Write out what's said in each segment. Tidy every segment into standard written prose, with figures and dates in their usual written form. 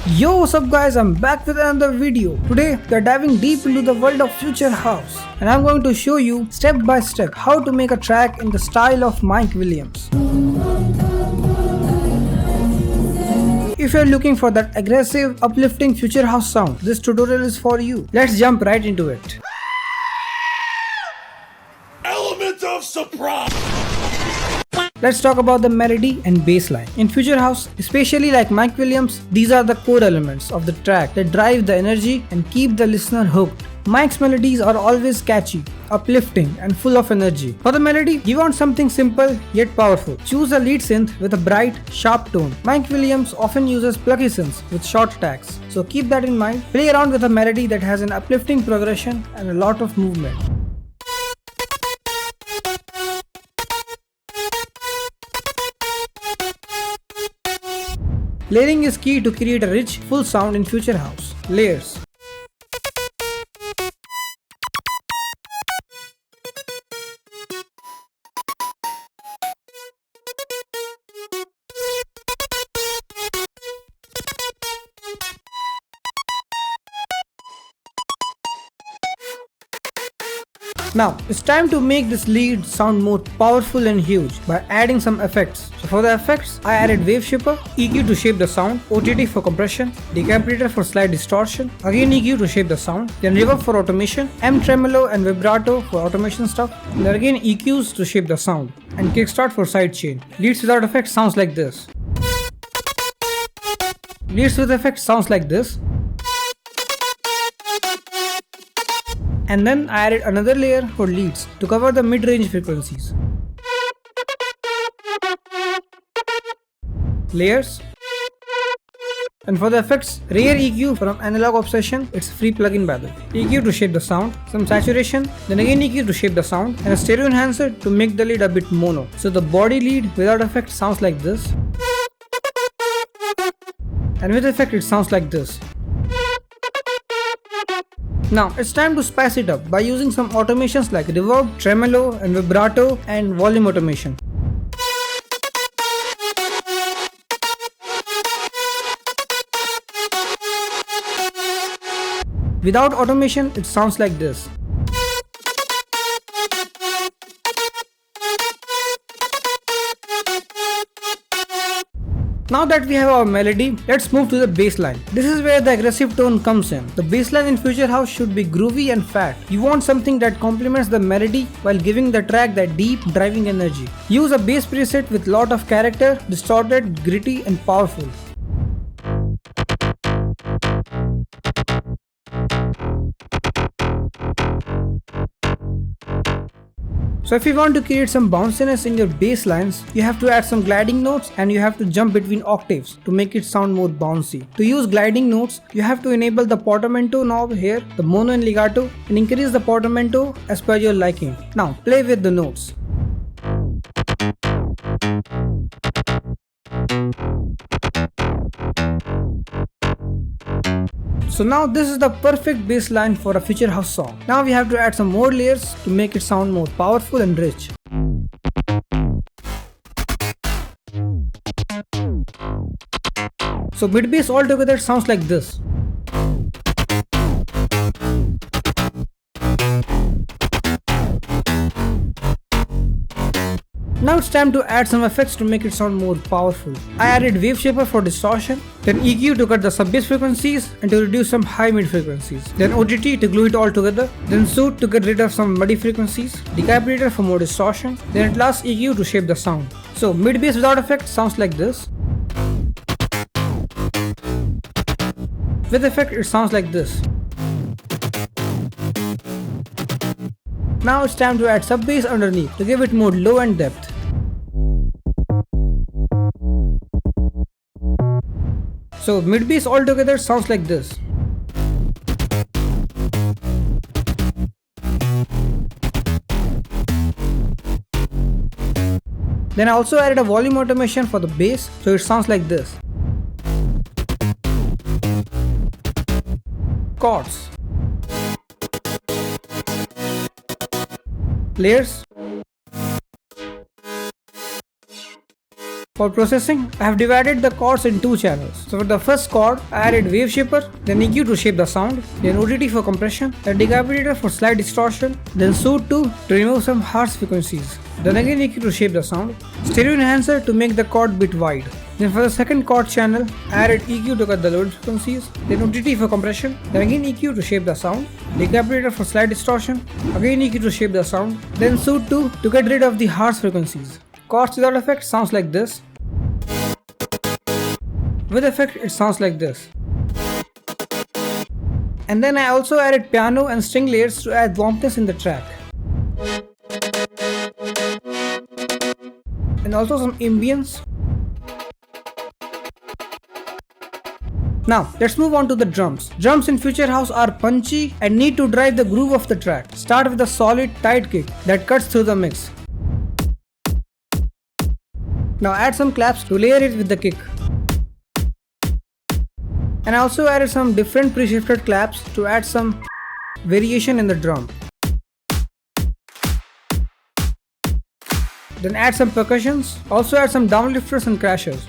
Yo, what's up guys, I'm back with another video. Today we are diving deep into the world of future house and I'm going to show you step by step how to make a track in the style of Mike Williams. If you're looking for that aggressive, uplifting future house sound, this tutorial is for you. Let's jump right into it. Element of surprise! Let's talk about the melody and bass line. In future house, especially like Mike Williams, these are the core elements of the track that drive the energy and keep the listener hooked. Mike's melodies are always catchy, uplifting and full of energy. For the melody, you want something simple yet powerful. Choose a lead synth with a bright, sharp tone. Mike Williams often uses plucky synths with short tags, so keep that in mind. Play around with a melody that has an uplifting progression and a lot of movement. Layering is key to create a rich, full sound in future house. Layers. Now, it's time to make this lead sound more powerful and huge by adding some effects. So for the effects, I added wave shaper, EQ to shape the sound, OTT for compression, decapitator for slight distortion, again EQ to shape the sound, then reverb for automation, M tremolo and vibrato for automation stuff, and then again EQs to shape the sound, and kickstart for sidechain. Leads without effects sounds like this. Leads with effects sounds like this. And then I added another layer for leads to cover the mid-range frequencies. Layers. And for the effects, rear EQ from Analog Obsession, it's a free plugin by the way. EQ to shape the sound, some saturation, then again EQ to shape the sound, and a stereo enhancer to make the lead a bit mono. So the body lead without effect sounds like this. And with effect it sounds like this. Now it's time to spice it up by using some automations like reverb, tremolo and vibrato and volume automation. Without automation, it sounds like this. Now that we have our melody, let's move to the bass line. This is where the aggressive tone comes in. The bass line in future house should be groovy and fat. You want something that complements the melody while giving the track that deep, driving energy. Use a bass preset with lot of character, distorted, gritty and powerful. So if you want to create some bounciness in your bass lines, you have to add some gliding notes and you have to jump between octaves to make it sound more bouncy. To use gliding notes, you have to enable the portamento knob here, the mono and legato, and increase the portamento as per your liking. Now play with the notes. So now this is the perfect bass line for a future house song. Now we have to add some more layers to make it sound more powerful and rich. So mid bass altogether sounds like this. Now it's time to add some effects to make it sound more powerful. I added wave shaper for distortion, then EQ to cut the sub-bass frequencies and to reduce some high mid frequencies, then OTT to glue it all together, then Soothe to get rid of some muddy frequencies, decapitator for more distortion, then at last EQ to shape the sound. So mid bass without effect sounds like this. With effect it sounds like this. Now it's time to add sub-bass underneath to give it more low and depth. So mid bass altogether sounds like this. Then I also added a volume automation for the bass, so it sounds like this. Chords. Layers. For processing, I have divided the chords in two channels. So for the first chord, I added wave shaper, then EQ to shape the sound, then OTT for compression, then decapitator for slight distortion, then soothe 2 to remove some harsh frequencies, then again EQ to shape the sound, stereo enhancer to make the chord bit wide. Then for the second chord channel, I added EQ to cut the low frequencies, then OTT for compression, then again EQ to shape the sound, decapitator for slight distortion, again EQ to shape the sound, then soothe 2 to get rid of the harsh frequencies. Chords without effect sounds like this. With effect it sounds like this. And then I also added piano and string layers to add warmth in the track. And also some ambience. Now let's move on to the drums. Drums in Future House are punchy and need to drive the groove of the track. Start with a solid tight kick that cuts through the mix. Now add some claps to layer it with the kick. And I also added some different pre-shifted claps to add some variation in the drum. Then add some percussions. Also add some downlifters and crashers.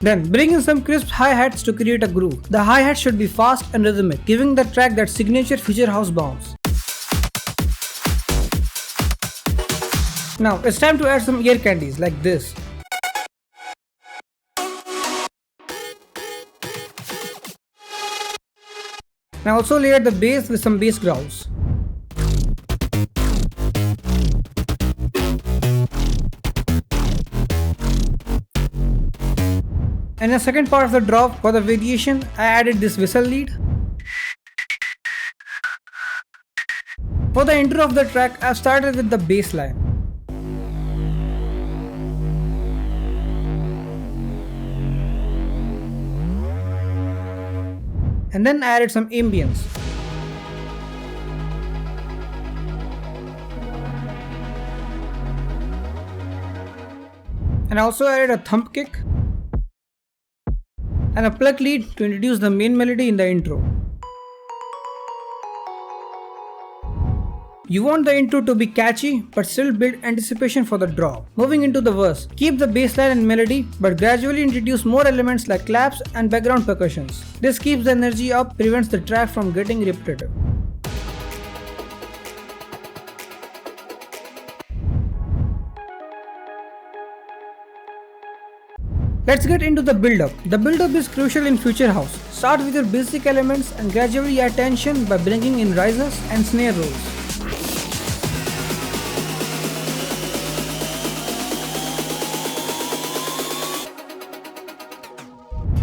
Then bring in some crisp hi-hats to create a groove. The hi-hat should be fast and rhythmic, giving the track that signature Future House bounce. Now it's time to add some ear candies like this. Now also layer the bass with some bass growls. And the second part of the drop, for the variation, I added this whistle lead. For the intro of the track, I've started with the bass line. And then added some ambience. And I also added a thump kick and a pluck lead to introduce the main melody in the intro. You want the intro to be catchy but still build anticipation for the drop. Moving into the verse, keep the bass line and melody but gradually introduce more elements like claps and background percussions. This keeps the energy up, prevents the track from getting repetitive. Let's get into the build-up. The build-up is crucial in Future House. Start with your basic elements and gradually add tension by bringing in risers and snare rolls.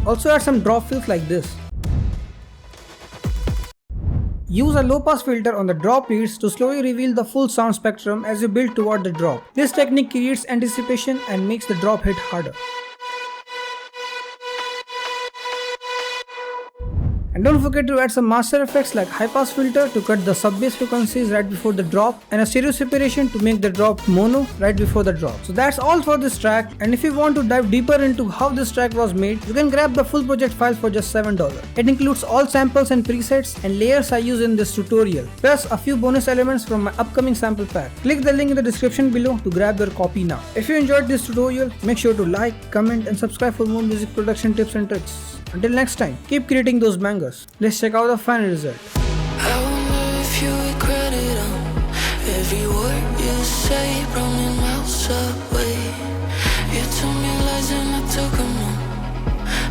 Also add some drop fills like this. Use a low-pass filter on the drop leads to slowly reveal the full sound spectrum as you build toward the drop. This technique creates anticipation and makes the drop hit harder. And don't forget to add some master effects like high pass filter to cut the sub bass frequencies right before the drop and a stereo separation to make the drop mono right before the drop. So that's all for this track, and if you want to dive deeper into how this track was made, you can grab the full project file for just $7. It includes all samples and presets and layers I use in this tutorial, plus a few bonus elements from my upcoming sample pack. Click the link in the description below to grab your copy now. If you enjoyed this tutorial, make sure to like, comment and subscribe for more music production tips and tricks. Until next time, keep creating those bangers. Let's check out the final result. I wonder if you regret it all. Every word you say brought me miles away. You told me lies and I took them all.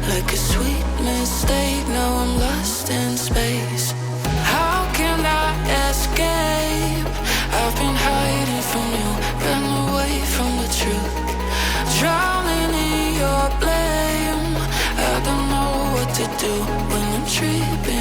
Like a sweet mistake, now I'm lost in space. How can I escape? I've been hiding from you, ran away from the truth. Drowning in your blame, I don't know what to do when I'm tripping.